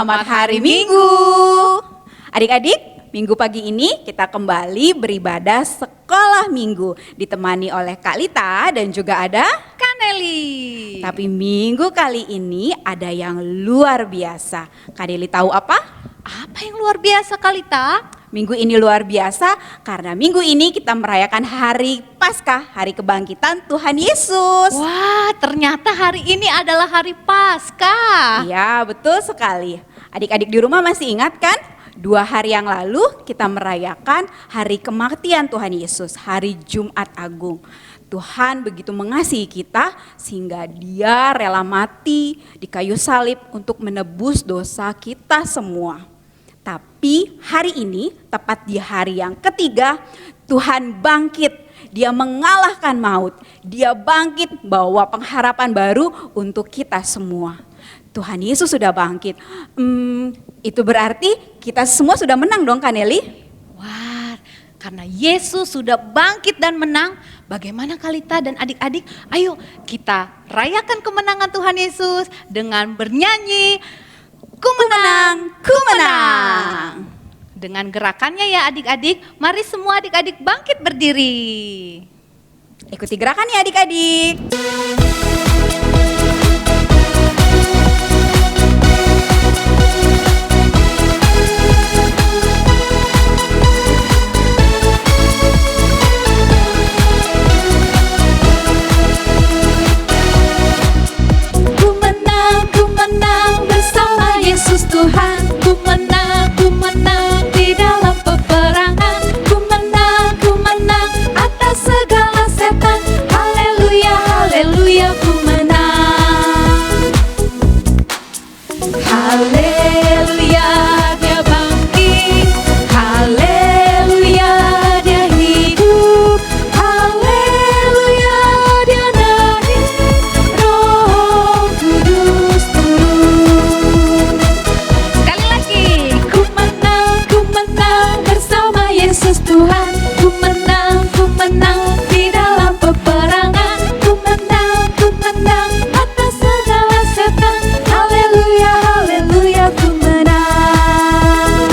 Selamat hari Minggu. Adik-adik, minggu pagi ini kita kembali beribadah sekolah minggu ditemani oleh Kak Lita dan juga ada Kak Nelly. Tapi minggu kali ini ada yang luar biasa. Kak Nelly tahu apa? Apa yang luar biasa Kak Lita? Minggu ini luar biasa karena minggu ini kita merayakan hari Paskah, hari kebangkitan Tuhan Yesus. Wah, ternyata hari ini adalah hari Paskah. Iya, betul sekali. Adik-adik di rumah masih ingat kan? 2 hari yang lalu kita merayakan hari kematian Tuhan Yesus, hari Jumat Agung. Tuhan begitu mengasihi kita sehingga Dia rela mati di kayu salib untuk menebus dosa kita semua. Tapi hari ini, tepat di hari yang ketiga, Tuhan bangkit. Dia mengalahkan maut. Dia bangkit bawa pengharapan baru untuk kita semua. Tuhan Yesus sudah bangkit. Itu berarti kita semua sudah menang dong Kak Nelly? Wah, karena Yesus sudah bangkit dan menang, bagaimana Kak Lita dan adik-adik? Ayo kita rayakan kemenangan Tuhan Yesus dengan bernyanyi Ku menang, ku menang. Dengan gerakannya ya adik-adik, mari semua adik-adik bangkit berdiri. Ikuti gerakannya adik-adik. Tuhan, ku menang di dalam peperangan. Ku menang atas segala setan. Haleluya, haleluya, ku menang. Haleluya, Dia bangkit. Haleluya, Dia hidup. Haleluya, Dia naik. Roh Kudus turun. Yesus Tuhan, ku menang di dalam peperangan. Ku menang atas segala setan. Haleluya, haleluya, ku menang.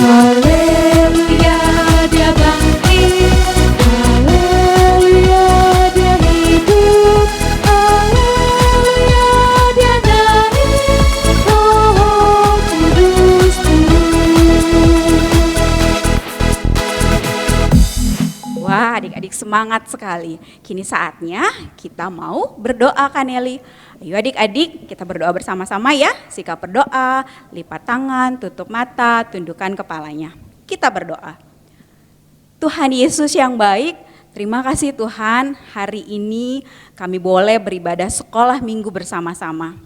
Haleluya, Dia bangkit. Haleluya, Dia hidup. Haleluya, Dia naik. Roh Kudus turun. Wah, adik-adik semangat sekali. Kini saatnya kita mau berdoa Kak Nelly. Ayo adik-adik kita berdoa bersama-sama ya. Sikap berdoa, lipat tangan, tutup mata, tundukkan kepalanya. Kita berdoa. Tuhan Yesus yang baik, terima kasih Tuhan, hari ini kami boleh beribadah sekolah minggu bersama-sama.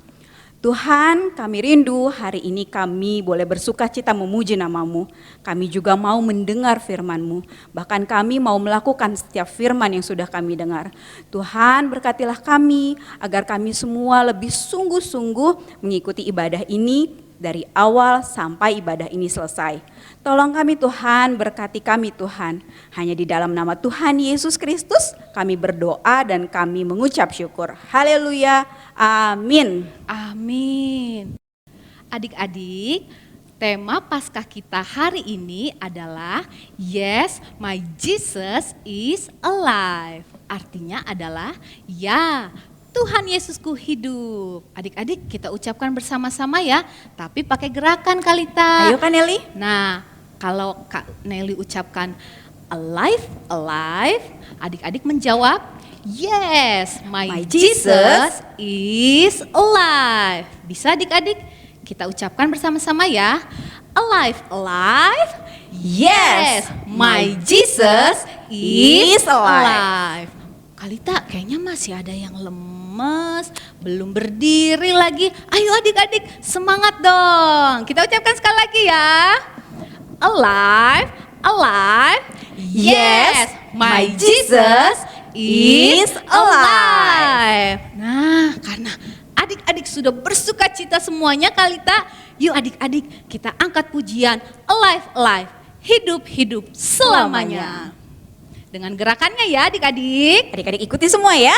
Tuhan, kami rindu hari ini kami boleh bersuka cita memuji nama-Mu. Kami juga mau mendengar firman-Mu. Bahkan kami mau melakukan setiap firman yang sudah kami dengar. Tuhan, berkatilah kami agar kami semua lebih sungguh-sungguh mengikuti ibadah ini dari awal sampai ibadah ini selesai. Tolong kami Tuhan, berkati kami Tuhan. Hanya di dalam nama Tuhan Yesus Kristus kami berdoa dan kami mengucap syukur. Haleluya, amin. Amin. Adik-adik, tema Paskah kita hari ini adalah Yes, my Jesus is alive. Artinya adalah ya, Tuhan Yesusku hidup. Adik-adik kita ucapkan bersama-sama ya, tapi pakai gerakan Kak Lita. Ayo Kak Nelly. Nah, kalau Kak Nelly ucapkan alive, alive, adik-adik menjawab, yes, my Jesus is alive. Bisa adik-adik? Kita ucapkan bersama-sama ya. Alive, alive, yes, my Jesus is alive. Kak Lita, kayaknya masih ada yang lemes, belum berdiri lagi. Ayo adik-adik, semangat dong. Kita ucapkan sekali lagi ya. Alive, alive, yes, my Jesus is alive. Nah, karena adik-adik sudah bersuka cita semuanya Kak Lita, yuk adik-adik kita angkat pujian alive, alive, hidup, hidup selamanya. Dengan gerakannya ya adik-adik. Adik-adik ikuti semua ya.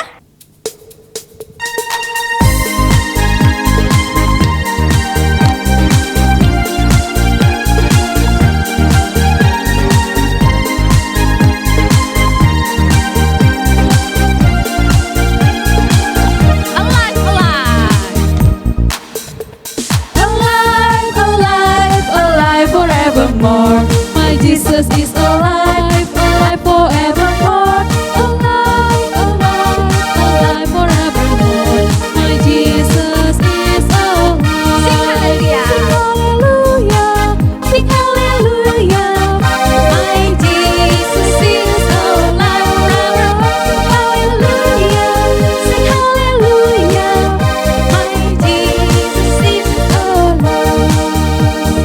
Jesus is alive, alive forevermore. Alive, alive, alive forevermore. My Jesus is alive. Sing hallelujah, sing hallelujah. My Jesus is alive forevermore. Hallelujah, sing hallelujah. My Jesus is alive.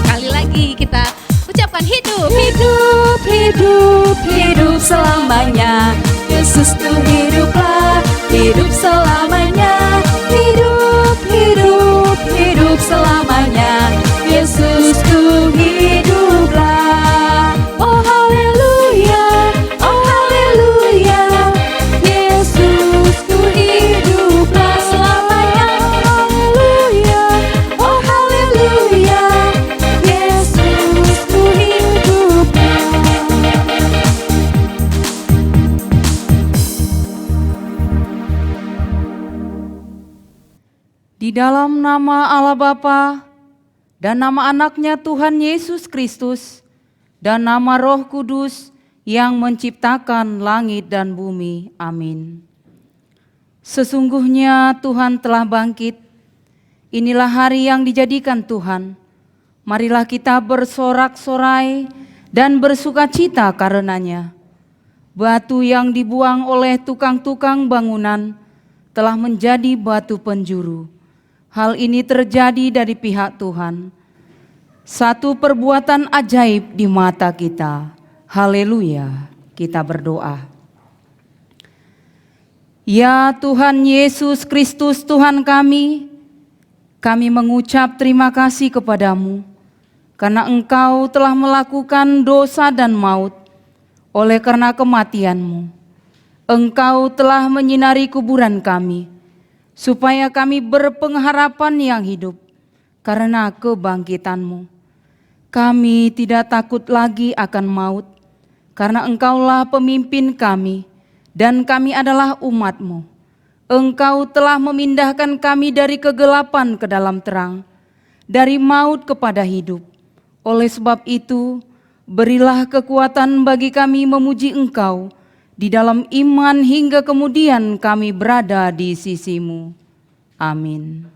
Sekali lagi kita ucapkan hidup. Hidup, hidup, hidup selamanya. Yesus tuh hiduplah, hidup selamanya. Hidup, hidup, hidup selamanya. Yesus tuh hiduplah. Oh haleluya, oh haleluya. Yesus tuh hiduplah selamanya. Haleluya, oh haleluya. Yesus tuh hiduplah. Di dalam nama Allah Bapa dan nama anaknya Tuhan Yesus Kristus dan nama Roh Kudus yang menciptakan langit dan bumi. Amin. Sesungguhnya Tuhan telah bangkit. Inilah hari yang dijadikan Tuhan. Marilah kita bersorak-sorai dan bersukacita karenanya. Batu yang dibuang oleh tukang-tukang bangunan telah menjadi batu penjuru. Hal ini terjadi dari pihak Tuhan. Satu perbuatan ajaib di mata kita. Haleluya, kita berdoa. Ya Tuhan Yesus Kristus Tuhan kami mengucap terima kasih kepadamu karena Engkau telah melakukan dosa dan maut oleh karena kematian-Mu. Engkau telah menyinari kuburan kami, supaya kami berpengharapan yang hidup karena kebangkitan-Mu. Kami tidak takut lagi akan maut, karena Engkaulah pemimpin kami, dan kami adalah umat-Mu. Engkau telah memindahkan kami dari kegelapan ke dalam terang, dari maut kepada hidup. Oleh sebab itu, berilah kekuatan bagi kami memuji Engkau di dalam iman hingga kemudian kami berada di sisi-Mu. Amin.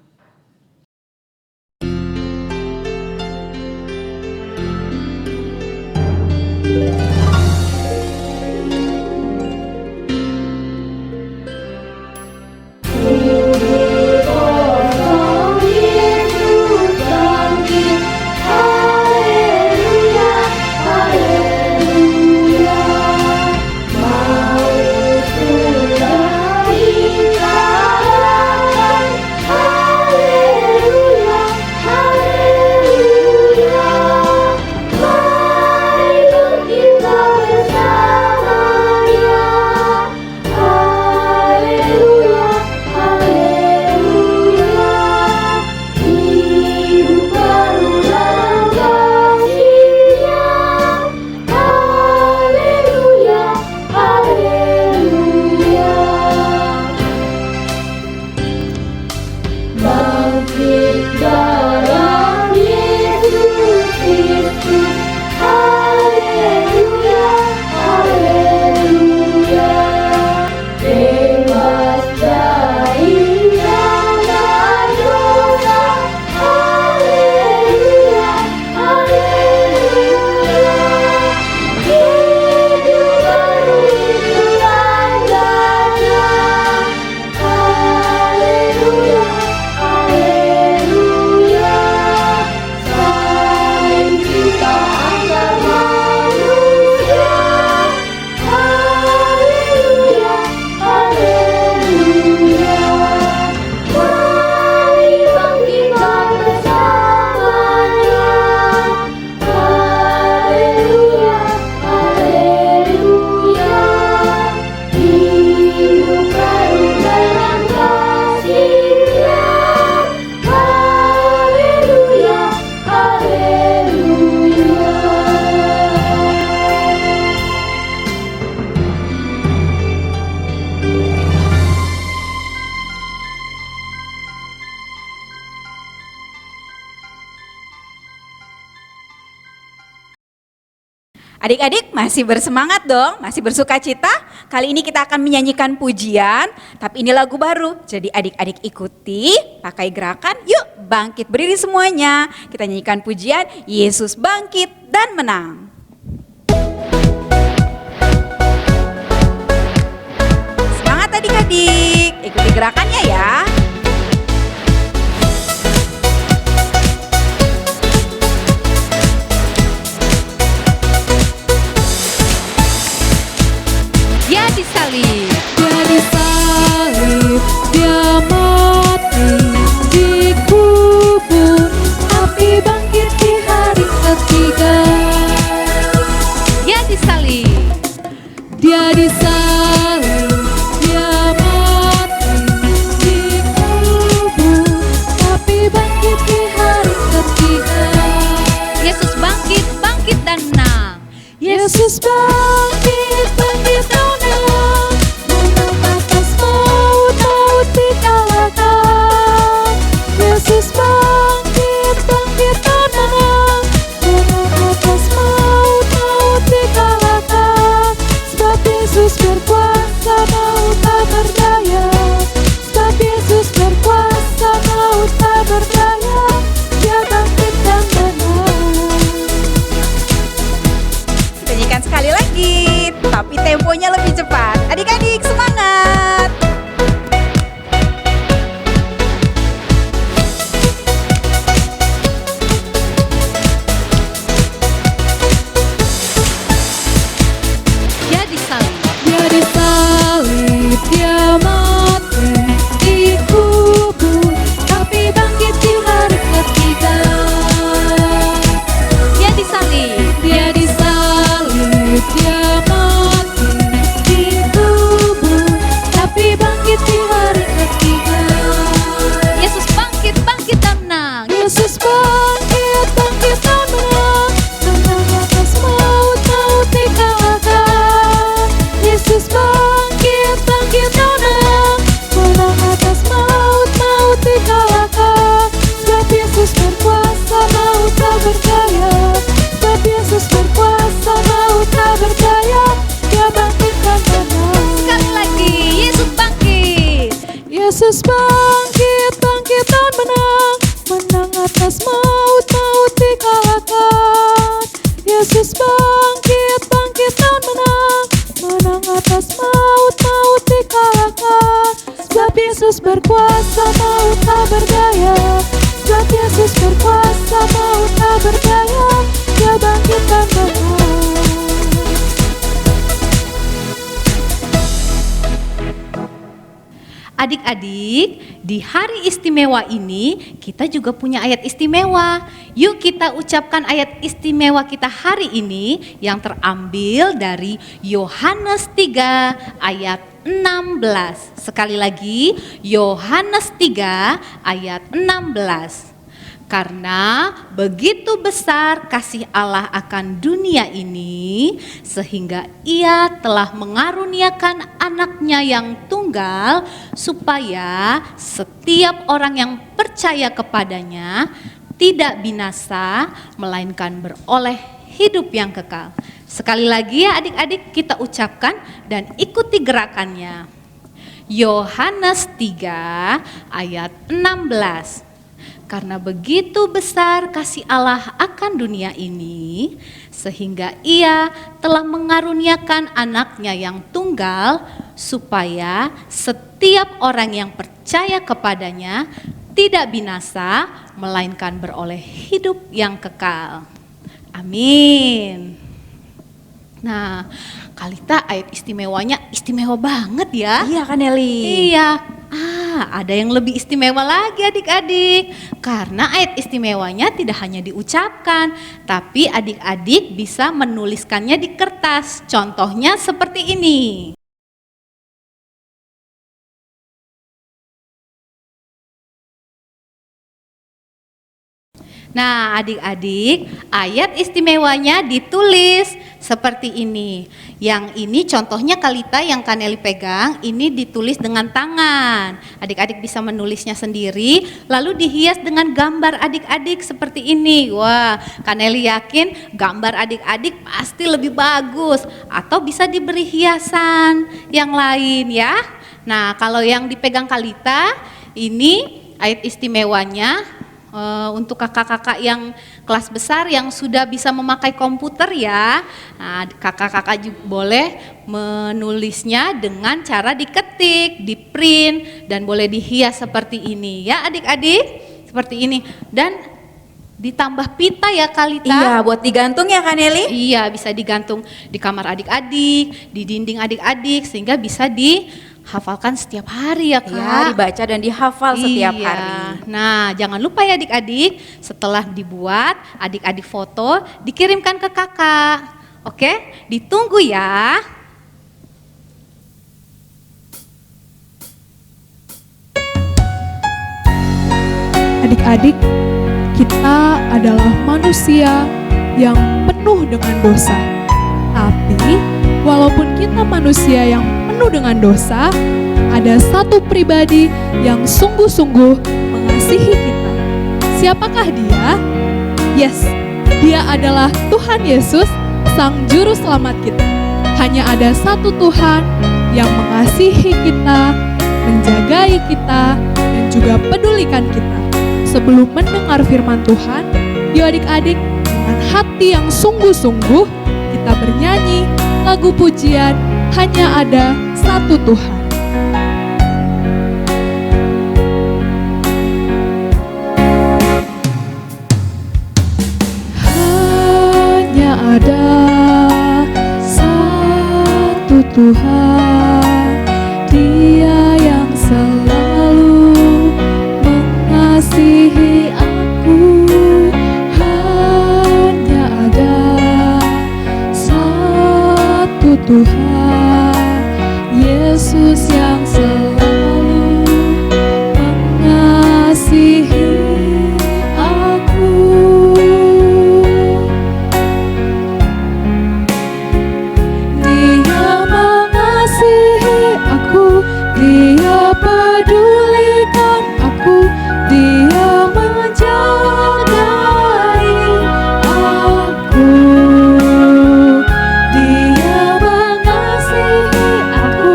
Haleluya, haleluya. Adik-adik masih bersemangat dong, masih bersuka cita? Kali ini kita akan menyanyikan pujian, tapi ini lagu baru. Jadi adik-adik ikuti, pakai gerakan, yuk bangkit berdiri semuanya. Kita nyanyikan pujian, Yesus bangkit dan menang. Semangat adik-adik, ikuti gerakannya ya. Dia disalib. Dia disalib, dia mati, dikubur, tapi bangkit di hari ketiga. Dia disalib. Dia disalib, dia mati, dikubur, tapi bangkit di hari ketiga. Yesus bangkit, bangkit dan menang. Yesus bangkit, bangkit dan menang, menang atas maut, maut dikalahkan. Yesus bangkit, bangkit dan menang, menang atas maut, maut dikalahkan. Sebab Yesus berkuasa, maut tak berdaya. Sebab Yesus berkuasa, maut tak berdaya. Dia bangkit dan menang. Kita nyanyikan sekali lagi, tapi temponya lebih cepat. Adik-adik semangat. Dia disalib. Dia disalib, dia mati, dikubur, tapi bangkit di hari ketiga. Dia disalib. Dia disalib, dia mati, dikubur, tapi bangkit di hari ketiga. Yesus bangkit, bangkit dan menang. Yesus bangkit, bangkit dan menang, menang atas maut, maut dikalahkan. Yesus bangkit, bangkit dan menang, menang atas maut, maut dikalahkan. Sebab Yesus berkuasa, maut tak berdaya. Sebab Yesus berkuasa, maut tak berdaya. Dia bangkit dan menang. Sekali lagi, Yesus bangkit. Yesus bangkit, bangkit dan menang, menang atas maut, maut dikalahkan. Yesus bangkit, bangkit dan menang, menang atas maut, maut dikalahkan. Sebab Yesus berkuasa, maut tak berdaya. Sebab Yesus berkuasa, maut tak berdaya. Dia bangkit dan menang. Adik-adik, di hari istimewa ini kita juga punya ayat istimewa. Yuk kita ucapkan ayat istimewa kita hari ini yang terambil dari Yohanes 3 ayat 16. Sekali lagi, Yohanes 3 ayat 16. Karena begitu besar kasih Allah akan dunia ini, sehingga Ia telah mengaruniakan anaknya yang tunggal, supaya setiap orang yang percaya kepadanya tidak binasa, melainkan beroleh hidup yang kekal. Sekali lagi ya adik-adik, kita ucapkan dan ikuti gerakannya. Yohanes 3 ayat 16. Karena begitu besar kasih Allah akan dunia ini, sehingga Ia telah mengaruniakan anaknya yang tunggal, supaya setiap orang yang percaya kepadanya tidak binasa, melainkan beroleh hidup yang kekal. Amin. Nah, Kalita ayat istimewanya istimewa banget ya. Iya kan Eli? Iya. Ada yang lebih istimewa lagi adik-adik. Karena ayat istimewanya tidak hanya diucapkan, tapi adik-adik bisa menuliskannya di kertas. Contohnya seperti ini. Nah, adik-adik, ayat istimewanya ditulis seperti ini. Yang ini contohnya Kalita yang Kaneli pegang, ini ditulis dengan tangan. Adik-adik bisa menulisnya sendiri, lalu dihias dengan gambar adik-adik seperti ini. Wah, Kaneli yakin gambar adik-adik pasti lebih bagus, atau bisa diberi hiasan yang lain ya. Nah, kalau yang dipegang Kalita, ini ayat istimewanya untuk kakak-kakak yang kelas besar yang sudah bisa memakai komputer ya. Nah, kakak-kakak juga boleh menulisnya dengan cara diketik, di print, dan boleh dihias seperti ini ya adik-adik, seperti ini. Dan ditambah pita ya Kalita. Iya, buat digantung ya Kaneli? Iya, bisa digantung di kamar adik-adik, di dinding adik-adik, sehingga bisa dihafalkan setiap hari ya Kak. Iya, dibaca dan dihafal setiap Iya. hari. Nah, jangan lupa ya adik-adik, setelah dibuat, adik-adik foto, dikirimkan ke kakak. Oke, ditunggu ya. Adik-adik, kita adalah manusia yang penuh dengan dosa. Tapi, walaupun kita manusia yang penuh dengan dosa, ada satu pribadi yang sungguh-sungguh mengasihi kita. Siapakah dia? Yes, dia adalah Tuhan Yesus, Sang Juru Selamat kita. Hanya ada satu Tuhan yang mengasihi kita, menjagai kita, dan juga pedulikan kita. Sebelum mendengar firman Tuhan, yuk adik-adik, dengan hati yang sungguh-sungguh, kita bernyanyi lagu pujian Hanya Ada Satu Tuhan. Hanya ada satu Tuhan, Dia yang selalu mengasihi aku. Hanya ada satu Tuhan, Yesus yang selalu mengasihi aku. Dia mengasihi aku, Dia pedulikan aku, Dia menjagai aku. Dia mengasihi aku,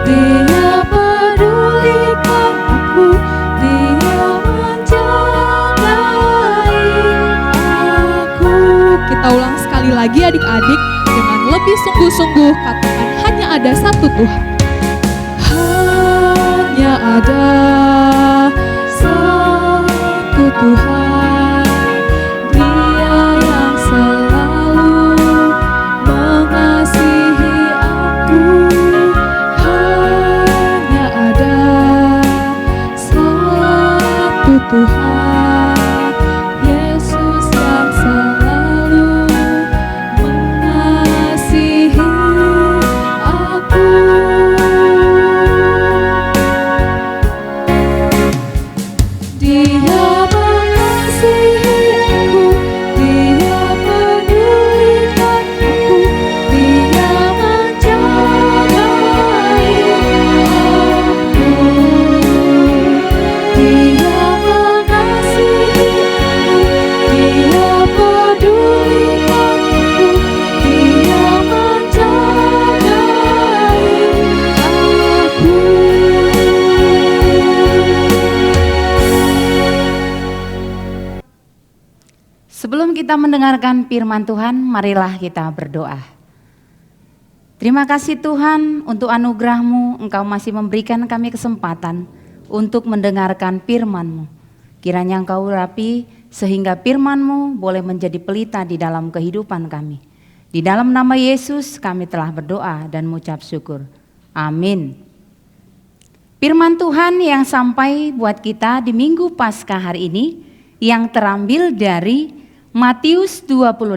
Dia pedulikan aku, Dia menjagai aku. Kita ulang sekali lagi adik-adik, dengan lebih sungguh-sungguh katakan hanya ada satu Tuhan. Hanya ada satu Tuhan, Dia yang selalu mengasihi aku. Hanya ada satu Tuhan, Yesus yang selalu mengasihi aku. Dia mengasihi aku, Dia pedulikan aku, Dia menjagai aku. Dia mengasihi aku, Dia pedulikan aku, Dia menjagai aku. Sebelum kita mendengarkan firman Tuhan, marilah kita berdoa. Terima kasih Tuhan untuk anugerah-Mu, Engkau masih memberikan kami kesempatan untuk mendengarkan firman-Mu. Kiranya Engkau urapi sehingga firman-Mu boleh menjadi pelita di dalam kehidupan kami. Di dalam nama Yesus kami telah berdoa dan mengucap syukur. Amin. Firman Tuhan yang sampai buat kita di Minggu Paskah hari ini yang terambil dari Matius 28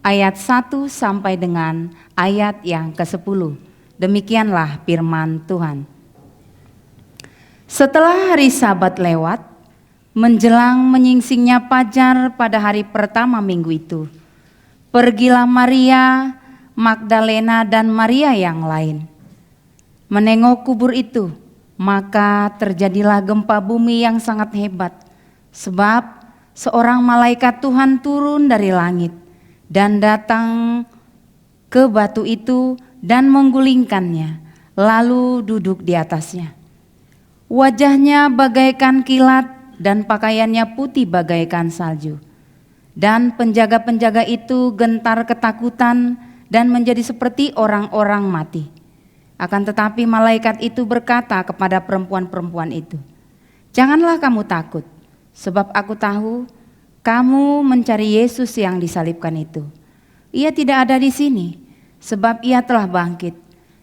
ayat 1 sampai dengan ayat yang ke-10. Demikianlah firman Tuhan. Setelah hari Sabat lewat, menjelang menyingsingnya fajar pada hari pertama minggu itu, Pergilah Maria Magdalena dan Maria yang lain menengok kubur itu, maka terjadilah gempa bumi yang sangat hebat, sebab seorang malaikat Tuhan turun dari langit dan datang ke batu itu dan menggulingkannya, lalu duduk di atasnya. Wajahnya bagaikan kilat dan pakaiannya putih bagaikan salju. Dan penjaga-penjaga itu gentar ketakutan dan menjadi seperti orang-orang mati. Akan tetapi malaikat itu berkata kepada perempuan-perempuan itu, "Janganlah kamu takut, sebab aku tahu kamu mencari Yesus yang disalibkan itu. Ia tidak ada di sini, sebab ia telah bangkit,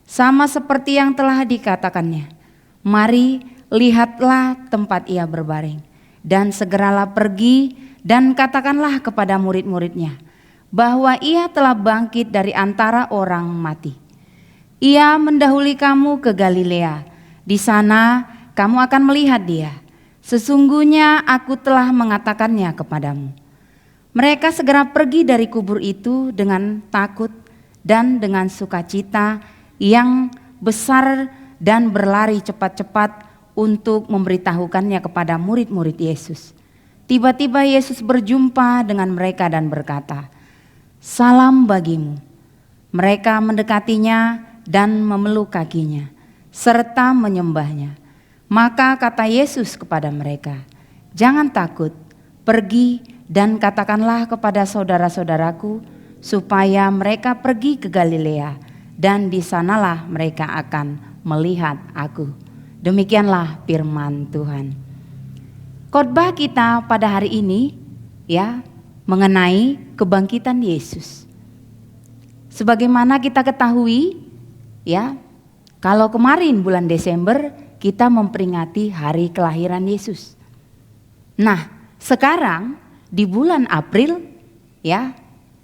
sama seperti yang telah dikatakannya. Mari, lihatlah tempat ia berbaring, dan segeralah pergi dan katakanlah kepada murid-muridnya bahwa ia telah bangkit dari antara orang mati. Ia mendahului kamu ke Galilea, di sana kamu akan melihat dia. Sesungguhnya aku telah mengatakannya kepadamu." Mereka segera pergi dari kubur itu dengan takut dan dengan sukacita yang besar dan berlari cepat-cepat untuk memberitahukannya kepada murid-murid Yesus. Tiba-tiba Yesus berjumpa dengan mereka dan berkata, "Salam bagimu." Mereka mendekatinya dan memeluk kakinya serta menyembahnya. Maka kata Yesus kepada mereka, "Jangan takut, pergi dan katakanlah kepada saudara-saudaraku supaya mereka pergi ke Galilea, dan di sanalah mereka akan melihat aku." Demikianlah firman Tuhan. Khotbah kita pada hari ini ya mengenai kebangkitan Yesus. Sebagaimana kita ketahui ya, kalau kemarin bulan Desember kita memperingati hari kelahiran Yesus. Nah, sekarang di bulan April ya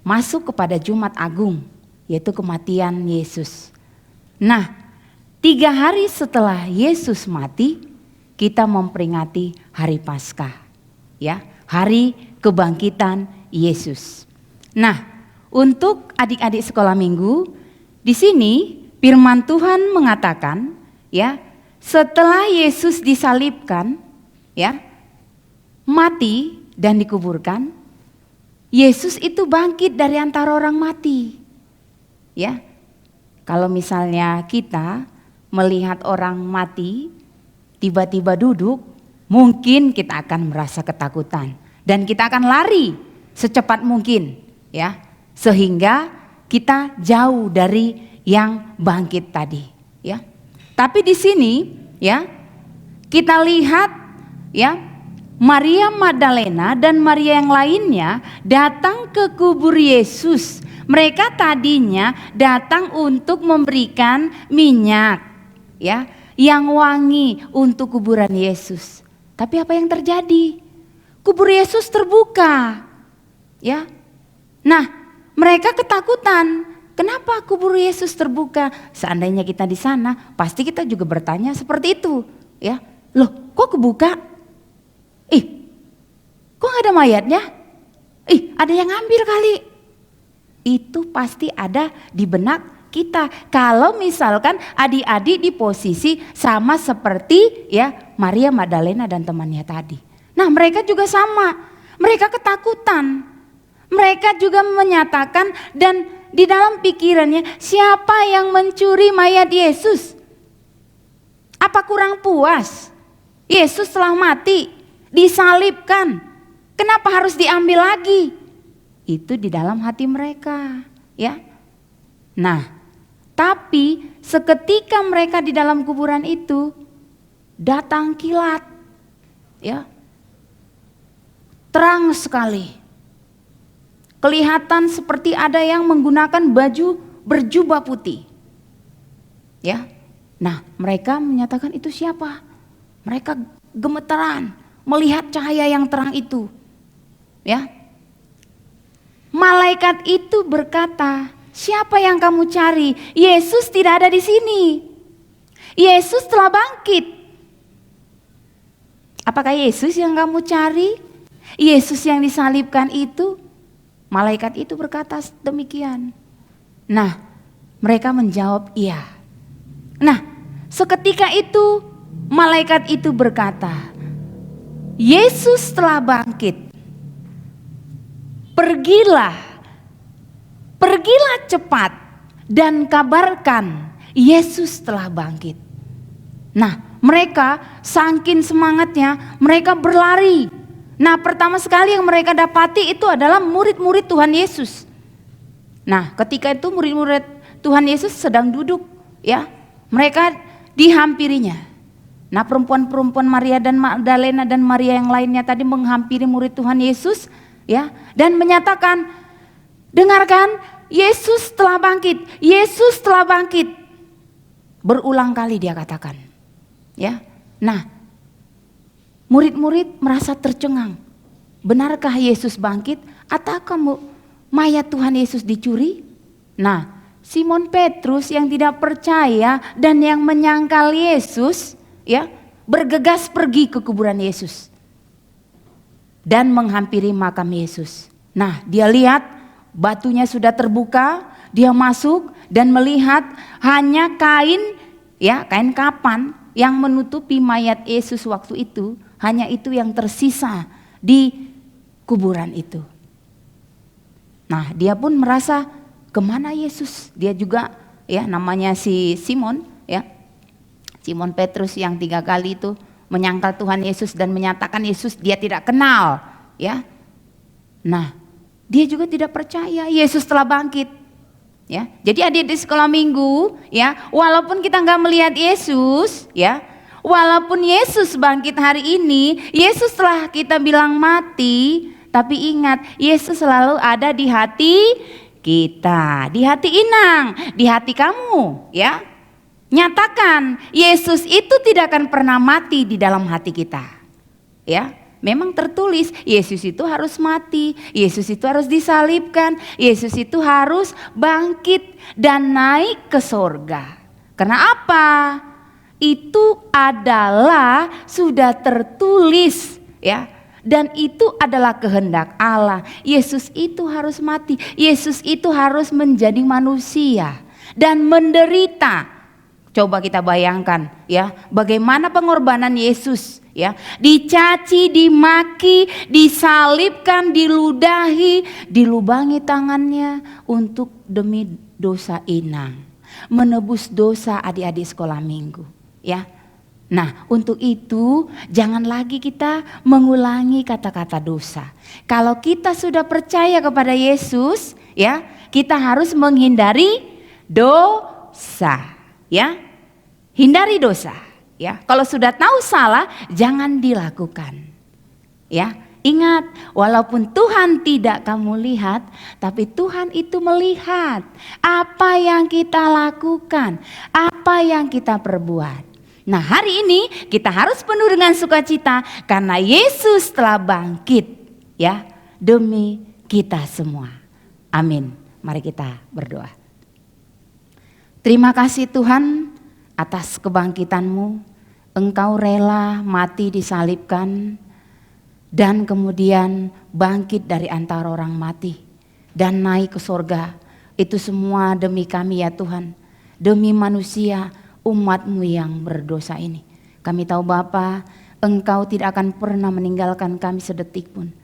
masuk kepada Jumat Agung, yaitu kematian Yesus. Nah, 3 hari setelah Yesus mati, kita memperingati hari Paskah, ya, hari kebangkitan Yesus. Nah, untuk adik-adik sekolah minggu, di sini firman Tuhan mengatakan, ya, setelah Yesus disalibkan, ya, mati dan dikuburkan, Yesus itu bangkit dari antara orang mati. Ya. Kalau misalnya kita melihat orang mati tiba-tiba duduk, mungkin kita akan merasa ketakutan dan kita akan lari secepat mungkin, ya, sehingga kita jauh dari yang bangkit tadi, ya. Tapi di sini, ya, kita lihat, ya, Maria Magdalena dan Maria yang lainnya datang ke kubur Yesus. Mereka tadinya datang untuk memberikan minyak, ya, yang wangi untuk kuburan Yesus. Tapi apa yang terjadi? Kubur Yesus terbuka, ya. Nah, mereka ketakutan. Kenapa kubur Yesus terbuka? Seandainya kita di sana, pasti kita juga bertanya seperti itu, ya. Loh, kok kebuka? Kok gak ada mayatnya? Ada yang ngambil kali. Itu pasti ada di benak kita. Kalau misalkan adik-adik di posisi sama seperti ya Maria Magdalena dan temannya tadi. Nah, mereka juga sama. Mereka ketakutan. Mereka juga menyatakan dan di dalam pikirannya, siapa yang mencuri mayat Yesus? Apa kurang puas? Yesus telah mati, disalibkan. Kenapa harus diambil lagi? Itu di dalam hati mereka, ya. Nah, tapi seketika mereka di dalam kuburan itu datang kilat, ya, terang sekali. Kelihatan seperti ada yang menggunakan baju berjubah putih, ya. Nah, mereka menyatakan itu siapa? Mereka gemeteran melihat cahaya yang terang itu, ya. Malaikat itu berkata, "Siapa yang kamu cari? Yesus tidak ada di sini. Yesus telah bangkit." Apakah Yesus yang kamu cari? Yesus yang disalibkan itu? Malaikat itu berkata demikian. Nah, mereka menjawab iya. Nah, seketika itu malaikat itu berkata, Yesus telah bangkit. Pergilah cepat dan kabarkan Yesus telah bangkit. Nah, mereka saking semangatnya, mereka berlari. Nah, pertama sekali yang mereka dapati itu adalah murid-murid Tuhan Yesus. Nah, ketika itu murid-murid Tuhan Yesus sedang duduk, ya, mereka dihampirinya. Nah, perempuan-perempuan Maria dan Magdalena dan Maria yang lainnya tadi menghampiri murid Tuhan Yesus, ya, dan menyatakan, dengarkan, Yesus telah bangkit, Yesus telah bangkit. Berulang kali dia katakan, ya. Nah, murid-murid merasa tercengang. Benarkah Yesus bangkit atau mayat Tuhan Yesus dicuri? Nah, Simon Petrus yang tidak percaya dan yang menyangkal Yesus, ya, bergegas pergi ke kuburan Yesus dan menghampiri makam Yesus. Nah, dia lihat batunya sudah terbuka, dia masuk dan melihat hanya kain, ya, kain kapan yang menutupi mayat Yesus waktu itu, hanya itu yang tersisa di kuburan itu. Nah, dia pun merasa, kemana Yesus? Dia juga, ya, namanya si Simon, ya, Simon Petrus yang 3 kali itu menyangkal Tuhan Yesus dan menyatakan Yesus dia tidak kenal, ya. Nah, dia juga tidak percaya Yesus telah bangkit, ya. Jadi adik di sekolah minggu, ya, walaupun kita nggak melihat Yesus, ya, walaupun Yesus bangkit hari ini, Yesus telah kita bilang mati, tapi ingat, Yesus selalu ada di hati kita, di hati Inang, di hati kamu, ya. Nyatakan, Yesus itu tidak akan pernah mati di dalam hati kita, ya. Memang tertulis, Yesus itu harus mati, Yesus itu harus disalibkan, Yesus itu harus bangkit dan naik ke sorga. Karena apa? Itu adalah sudah tertulis, ya. Dan itu adalah kehendak Allah. Yesus itu harus mati. Yesus itu harus menjadi manusia dan menderita. Coba kita bayangkan, ya, bagaimana pengorbanan Yesus, ya. Dicaci, dimaki, disalibkan, diludahi, dilubangi tangannya untuk demi dosa Inang, menebus dosa adik-adik sekolah minggu, ya. Nah, untuk itu jangan lagi kita mengulangi kata-kata dosa. Kalau kita sudah percaya kepada Yesus, ya, kita harus menghindari dosa, ya. Hindari dosa, ya. Kalau sudah tahu salah, jangan dilakukan, ya. Ingat, walaupun Tuhan tidak kamu lihat, tapi Tuhan itu melihat apa yang kita lakukan, apa yang kita perbuat. Nah, hari ini kita harus penuh dengan sukacita karena Yesus telah bangkit, ya, demi kita semua. Amin. Mari kita berdoa. Terima kasih Tuhan atas kebangkitan-Mu. Engkau rela mati disalibkan dan kemudian bangkit dari antara orang mati dan naik ke sorga. Itu semua demi kami ya Tuhan, demi manusia, umat-Mu yang berdosa ini. Kami tahu Bapa, Engkau tidak akan pernah meninggalkan kami sedetik pun.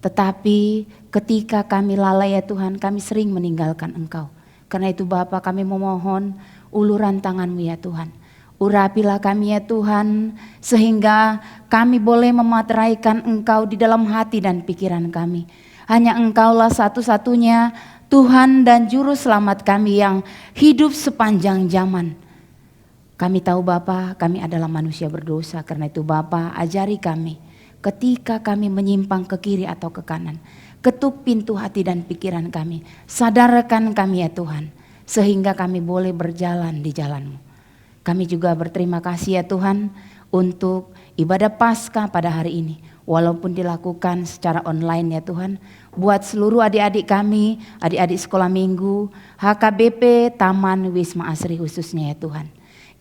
Tetapi ketika kami lalai ya Tuhan, kami sering meninggalkan Engkau. Karena itu Bapa, kami memohon uluran tangan-Mu ya Tuhan. Urapilah kami ya Tuhan, sehingga kami boleh memeteraikan Engkau di dalam hati dan pikiran kami. Hanya Engkaulah satu-satunya Tuhan dan Juru Selamat kami yang hidup sepanjang zaman. Kami tahu Bapa, kami adalah manusia berdosa. Karena itu Bapa, ajari kami ketika kami menyimpang ke kiri atau ke kanan. Ketuk pintu hati dan pikiran kami. Sadarkan kami ya Tuhan, sehingga kami boleh berjalan di jalan-Mu. Kami juga berterima kasih ya Tuhan untuk ibadah Paskah pada hari ini. Walaupun dilakukan secara online ya Tuhan. Buat seluruh adik-adik kami, adik-adik sekolah minggu, HKBP, Taman Wisma Asri khususnya ya Tuhan.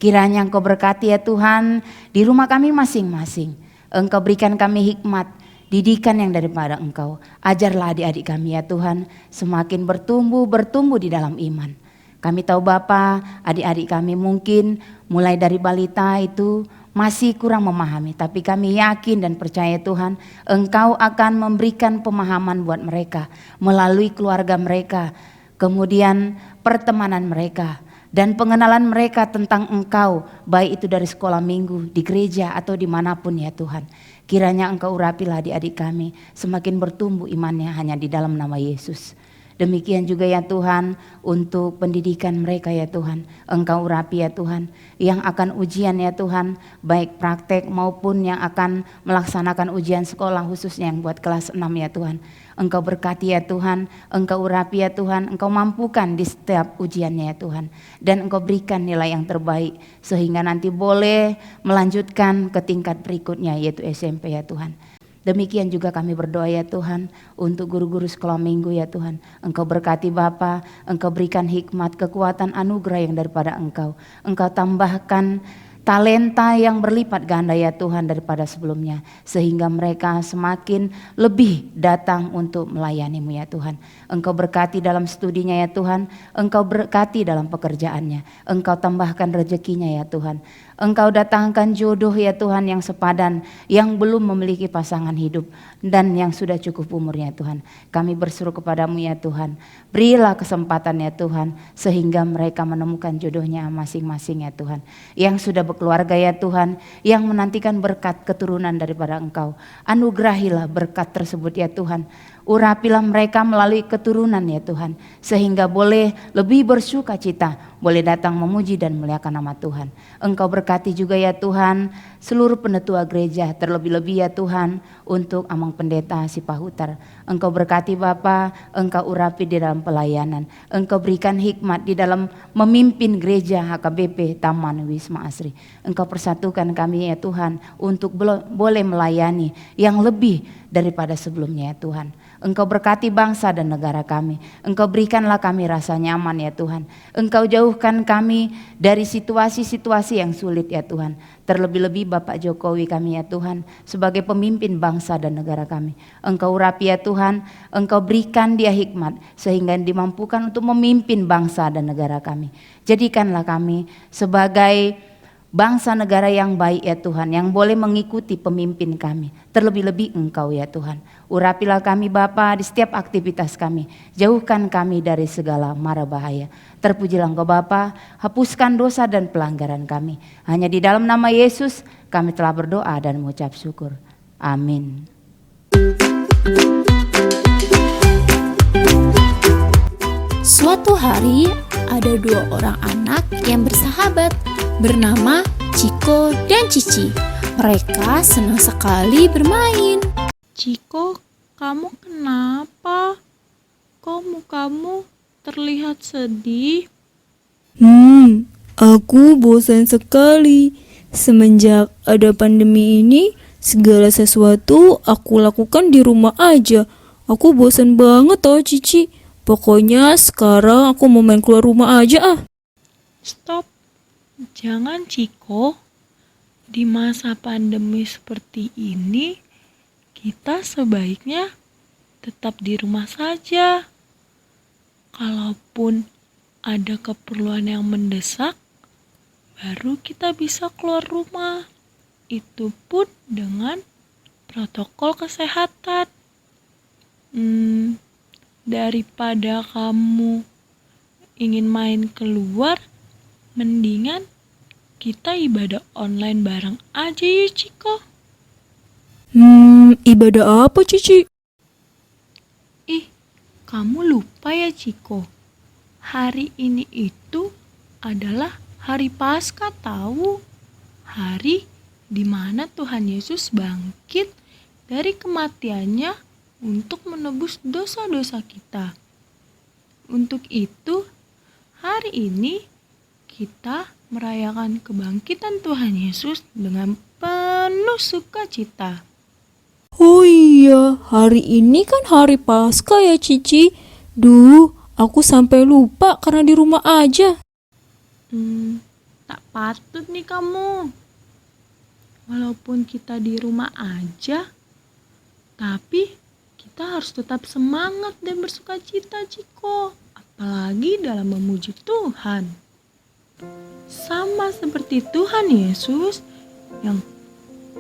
Kiranya Engkau berkati ya Tuhan di rumah kami masing-masing. Engkau berikan kami hikmat didikan yang daripada Engkau. Ajarlah adik-adik kami ya Tuhan, semakin bertumbuh di dalam iman. Kami tahu Bapa, adik-adik kami mungkin mulai dari balita itu masih kurang memahami, tapi kami yakin dan percaya Tuhan, Engkau akan memberikan pemahaman buat mereka melalui keluarga mereka, kemudian pertemanan mereka, dan pengenalan mereka tentang Engkau, baik itu dari sekolah minggu, di gereja atau dimanapun ya Tuhan. Kiranya Engkau urapilah adik-adik kami, semakin bertumbuh imannya hanya di dalam nama Yesus. Demikian juga ya Tuhan untuk pendidikan mereka ya Tuhan. Engkau urapi ya Tuhan yang akan ujian ya Tuhan, baik praktek maupun yang akan melaksanakan ujian sekolah khususnya yang buat kelas 6 ya Tuhan. Engkau berkati ya Tuhan, Engkau urapi ya Tuhan, Engkau mampukan di setiap ujiannya ya Tuhan. Dan Engkau berikan nilai yang terbaik sehingga nanti boleh melanjutkan ke tingkat berikutnya yaitu SMP ya Tuhan. Demikian juga kami berdoa ya Tuhan untuk guru-guru sekolah minggu ya Tuhan. Engkau berkati Bapa, Engkau berikan hikmat, kekuatan, anugerah yang daripada Engkau. Engkau tambahkan talenta yang berlipat ganda ya Tuhan daripada sebelumnya. Sehingga mereka semakin lebih datang untuk melayani-Mu ya Tuhan. Engkau berkati dalam studinya ya Tuhan. Engkau berkati dalam pekerjaannya. Engkau tambahkan rezekinya ya Tuhan. Engkau datangkan jodoh ya Tuhan yang sepadan, yang belum memiliki pasangan hidup dan yang sudah cukup umurnya Tuhan. Kami berseru kepadamu ya Tuhan, berilah kesempatan ya Tuhan sehingga mereka menemukan jodohnya masing-masing ya Tuhan. Yang sudah berkeluarga ya Tuhan, yang menantikan berkat keturunan daripada Engkau. Anugerahilah berkat tersebut ya Tuhan. Urapilah mereka melalui keturunan ya Tuhan, sehingga boleh lebih bersuka cita, boleh datang memuji dan memuliakan nama Tuhan. Engkau berkati juga ya Tuhan seluruh penetua gereja, terlebih-lebih ya Tuhan untuk Amang Pendeta Sipahutar. Engkau berkati Bapa, Engkau urapi di dalam pelayanan, Engkau berikan hikmat di dalam memimpin gereja HKBP Taman Wisma Asri. Engkau persatukan kami ya Tuhan untuk boleh melayani yang lebih daripada sebelumnya ya Tuhan. Engkau berkati bangsa dan negara kami. Engkau berikanlah kami rasa nyaman ya Tuhan. Engkau jauhkan kami dari situasi-situasi yang sulit ya Tuhan. Terlebih-lebih Bapak Jokowi kami ya Tuhan sebagai pemimpin bangsa dan negara kami. Engkau urapi ya Tuhan. Engkau berikan dia hikmat sehingga dimampukan untuk memimpin bangsa dan negara kami. Jadikanlah kami sebagai bangsa negara yang baik ya Tuhan, yang boleh mengikuti pemimpin kami. Terlebih-lebih Engkau ya Tuhan. Urapilah kami Bapa di setiap aktivitas kami. Jauhkan kami dari segala mara bahaya. Terpujilah Engkau Bapa, hapuskan dosa dan pelanggaran kami. Hanya di dalam nama Yesus kami telah berdoa dan mengucap syukur. Amin. Suatu hari ada dua orang anak yang bersahabat bernama Ciko dan Cici. Mereka senang sekali bermain. Ciko, kamu kenapa? Kok mukamu terlihat sedih? Aku bosan sekali. Semenjak ada pandemi ini, segala sesuatu aku lakukan di rumah aja. Aku bosan banget tau Cici. Pokoknya sekarang aku mau main keluar rumah aja ah. Stop. Jangan Ciko, di masa pandemi seperti ini, kita sebaiknya tetap di rumah saja. Kalaupun ada keperluan yang mendesak, baru kita bisa keluar rumah. Itu pun dengan protokol kesehatan. Daripada kamu ingin main keluar, mendingan kita ibadah online bareng aja ya Ciko. Ibadah apa Cici? Ih, kamu lupa ya Ciko. Hari ini itu adalah hari Paskah tahu. Hari di mana Tuhan Yesus bangkit dari kematiannya untuk menebus dosa-dosa kita. Untuk itu, hari ini kita merayakan kebangkitan Tuhan Yesus dengan penuh sukacita. Oh iya, hari ini kan hari Paskah ya Cici. Aku sampai lupa karena di rumah aja. Tak patut nih kamu. Walaupun kita di rumah aja, Tapi kita harus tetap semangat dan bersukacita, Ciko. Apalagi dalam memuji Tuhan. Sama seperti Tuhan Yesus yang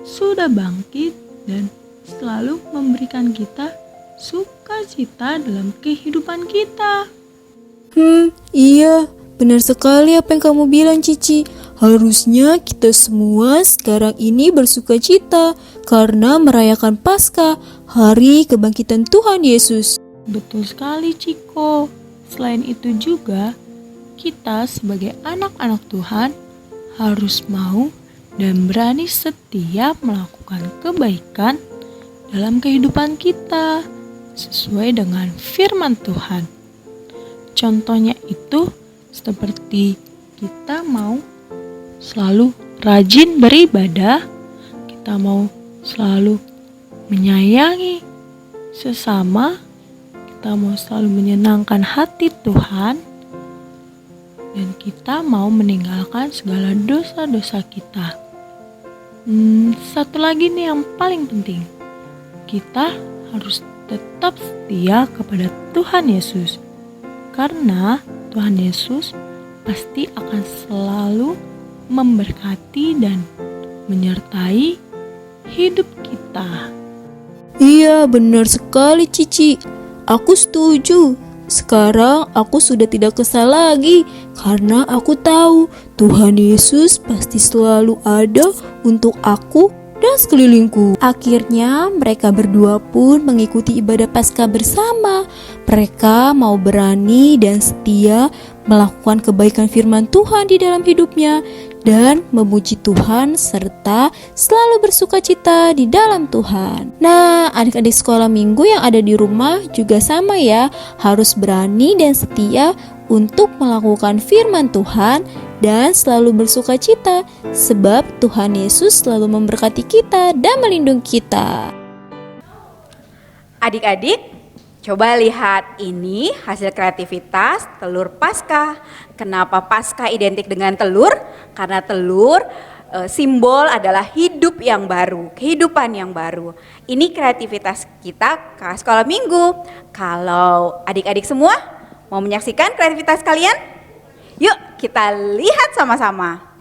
sudah bangkit dan selalu memberikan kita sukacita dalam kehidupan kita. Iya, benar sekali apa yang kamu bilang, Cici. Harusnya kita semua sekarang ini bersukacita karena merayakan Paskah, hari kebangkitan Tuhan Yesus. Betul sekali, Ciko. Selain itu juga, kita sebagai anak-anak Tuhan harus mau dan berani setiap melakukan kebaikan dalam kehidupan kita sesuai dengan firman Tuhan. Contohnya itu seperti kita mau selalu rajin beribadah, kita mau selalu menyayangi sesama, kita mau selalu menyenangkan hati Tuhan, dan kita mau meninggalkan segala dosa-dosa kita. Satu lagi nih yang paling penting, kita harus tetap setia kepada Tuhan Yesus, karena Tuhan Yesus pasti akan selalu memberkati dan menyertai hidup kita. Iya, benar sekali, Cici. Aku setuju. Sekarang aku sudah tidak kesal lagi karena aku tahu Tuhan Yesus pasti selalu ada untuk aku dan sekelilingku. Akhirnya mereka berdua pun mengikuti ibadah Paskah bersama. Mereka mau berani dan setia melakukan kebaikan firman Tuhan di dalam hidupnya dan memuji Tuhan serta selalu bersukacita di dalam Tuhan. Nah, adik-adik sekolah minggu yang ada di rumah juga sama ya, harus berani dan setia untuk melakukan firman Tuhan dan selalu bersukacita sebab Tuhan Yesus selalu memberkati kita dan melindungi kita. Adik-adik, coba lihat ini hasil kreativitas telur Paskah. Kenapa Paskah identik dengan telur? Karena telur simbol adalah hidup yang baru, kehidupan yang baru. Ini kreativitas kita ke sekolah minggu. Kalau adik-adik semua mau menyaksikan kreativitas kalian? Yuk kita lihat sama-sama.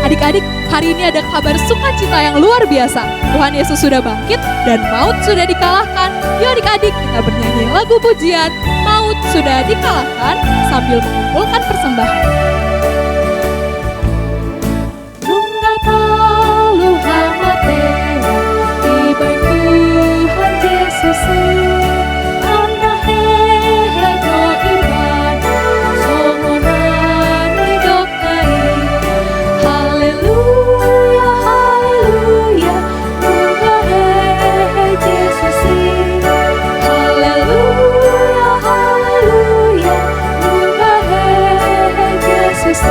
Adik-adik, hari ini ada kabar sukacita yang luar biasa. Tuhan Yesus sudah bangkit dan maut sudah dikalahkan. Yuk adik-adik, kita bernyanyi lagu pujian Maut Sudah Dikalahkan sambil mengumpulkan persembahan. Nunggah talu hamateo, tiba Tuhan Yesus. Anda hehe do iman, somonani dokai. Haleluya, haleluya, nunggah hehe Yesus. Haleluya, haleluya, nunggah hehe Yesus.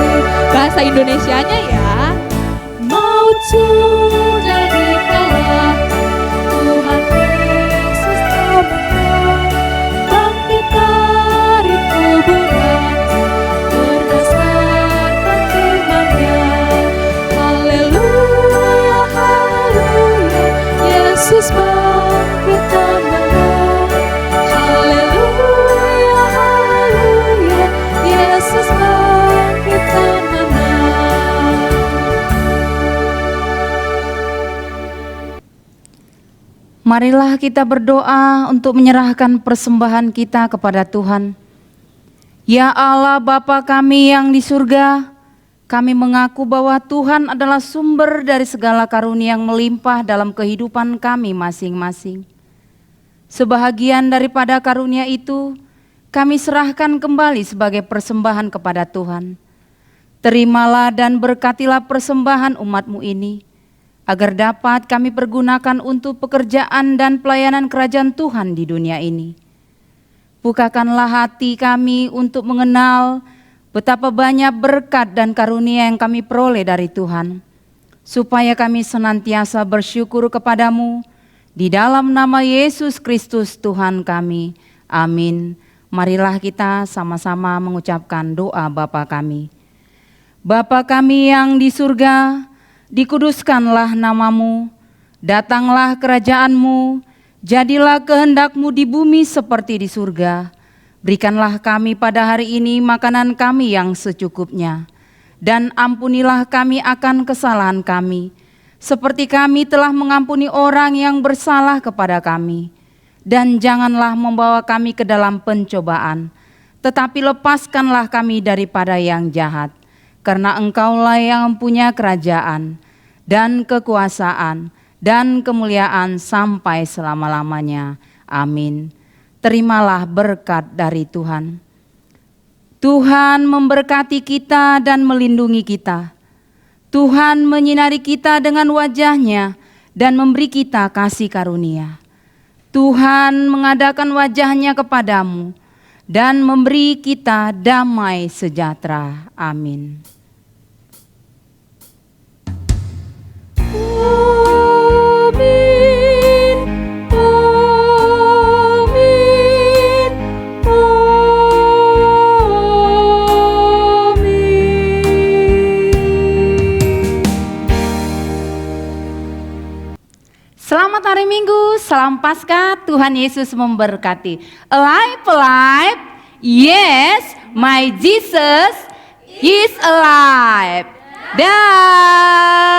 Bahasa Indonesianya ya. Maut sudah dikalahkan, Tuhan Yesus telah menang, bangkit dari kuburan berdasarkan firman-Nya. Haleluya, haleluya, Yesus bangkit dan menang. Haleluya, haleluya, Yesus bangkit dan menang. Marilah kita berdoa untuk menyerahkan persembahan kita kepada Tuhan. Ya Allah Bapa kami yang di surga, kami mengaku bahwa Tuhan adalah sumber dari segala karunia yang melimpah dalam kehidupan kami masing-masing. Sebahagian daripada karunia itu, kami serahkan kembali sebagai persembahan kepada Tuhan. Terimalah dan berkatilah persembahan umat-Mu ini, agar dapat kami pergunakan untuk pekerjaan dan pelayanan kerajaan Tuhan di dunia ini. Bukakanlah hati kami untuk mengenal betapa banyak berkat dan karunia yang kami peroleh dari Tuhan, supaya kami senantiasa bersyukur kepadamu, di dalam nama Yesus Kristus Tuhan kami. Amin. Marilah kita sama-sama mengucapkan doa Bapa kami. Bapa kami yang di surga, dikuduskanlah namamu, datanglah kerajaanmu, jadilah kehendak-Mu di bumi seperti di surga. Berikanlah kami pada hari ini makanan kami yang secukupnya, dan ampunilah kami akan kesalahan kami, seperti kami telah mengampuni orang yang bersalah kepada kami. Dan janganlah membawa kami ke dalam pencobaan, tetapi lepaskanlah kami daripada yang jahat. Karena Engkaulah yang mempunyai kerajaan, dan kekuasaan, dan kemuliaan sampai selama-lamanya. Amin. Terimalah berkat dari Tuhan. Tuhan memberkati kita dan melindungi kita. Tuhan menyinari kita dengan wajah-Nya dan memberi kita kasih karunia. Tuhan mengadakan wajah-Nya kepadamu dan memberi kita damai sejahtera. Amin. Selamat hari Minggu, salam Paskah, Tuhan Yesus memberkati. Alive, alive, yes, my Jesus is alive. Dah.